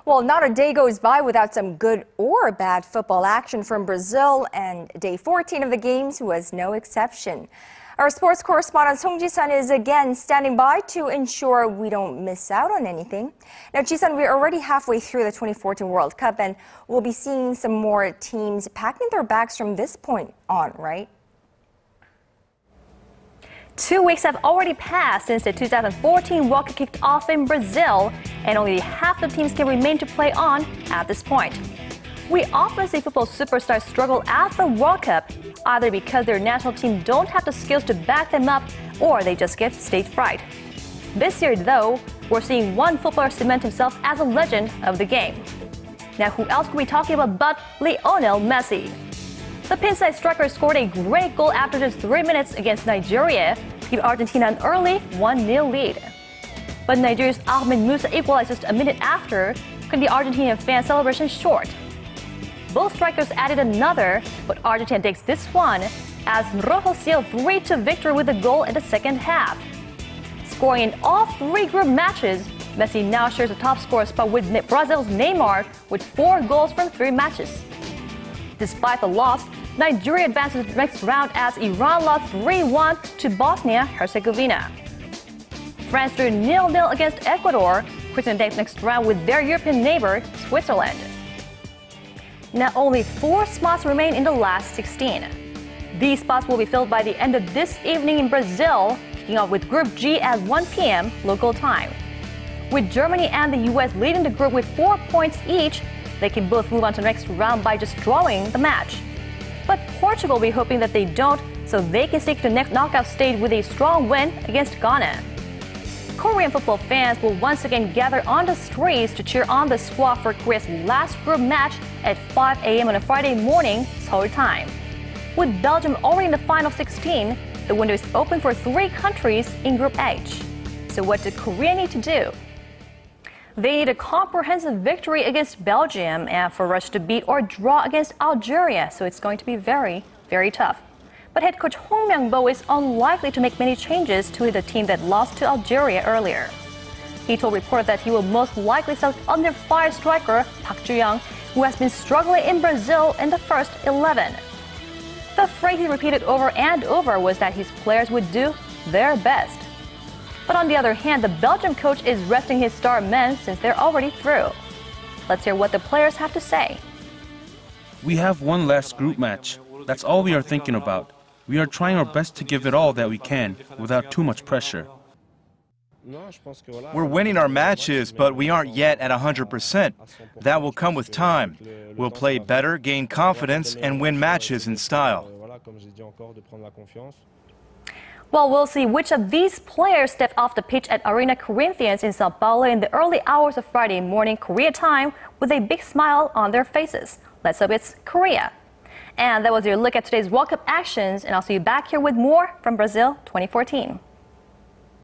Well, not a day goes by without some good or bad football action from Brazil, and day 14 of the games was no exception. Our sports correspondent Song Ji-sun is again standing by to ensure we don't miss out on anything. Now, Ji-sun, we're already halfway through the 2014 World Cup, and we'll be seeing some more teams packing their bags from this point on, right? 2 weeks have already passed since the 2014 World Cup kicked off in Brazil, and only half the teams can remain to play on at this point. We often see football superstars struggle at the World Cup, either because their national team don't have the skills to back them up, or they just get stage fright. This year, though, we're seeing one footballer cement himself as a legend of the game. Now, who else could we be talking about but Lionel Messi? The pin-side striker scored a great goal after just 3 minutes against Nigeria to give Argentina an early 1-0 lead. But Nigeria's Ahmed Musa equalized just a minute after, cutting the Argentinian fan celebration short. Both strikers added another, but Argentina takes this one as Rojo sealed 3-2 victory with a goal in the second half. Scoring in all 3 group matches, Messi now shares the top scorer spot with Brazil's Neymar with 4 goals from 3 matches. Despite the loss, Nigeria advances to the next round as Iran lost 3-1 to Bosnia-Herzegovina. France drew 0-0 against Ecuador, quitting the next round with their European neighbor, Switzerland. Now only 4 spots remain in the last 16. These spots will be filled by the end of this evening in Brazil, kicking off with Group G at 1 p.m. local time. With Germany and the US leading the group with 4 points each, they can both move on to the next round by just drawing the match. But Portugal will be hoping that they don't, so they can seek the next knockout stage with a strong win against Ghana. Korean football fans will once again gather on the streets to cheer on the squad for Korea's last group match at 5 a.m. on a Friday morning, Seoul time. With Belgium already in the final 16, the window is open for 3 countries in Group H. So what do Korea need to do? They need a comprehensive victory against Belgium and for Russia to beat or draw against Algeria, so it's going to be very, very tough. But head coach Hong Myung-bo is unlikely to make many changes to the team that lost to Algeria earlier. He told reporters that he will most likely select under-fire striker Park Ju-young, who has been struggling in Brazil in the first 11. The phrase he repeated over and over was that his players would do their best. But on the other hand, the Belgian coach is resting his star men since they're already through. Let's hear what the players have to say. We have one last group match. That's all we are thinking about. We are trying our best to give it all that we can without too much pressure. We're winning our matches, but we aren't yet at 100%. That will come with time. We'll play better, gain confidence, and win matches in style. Well, we'll see which of these players step off the pitch at Arena Corinthians in Sao Paulo in the early hours of Friday morning Korea time with a big smile on their faces. Let's hope it's Korea. And that was your look at today's World Cup actions, and I'll see you back here with more from Brazil 2014.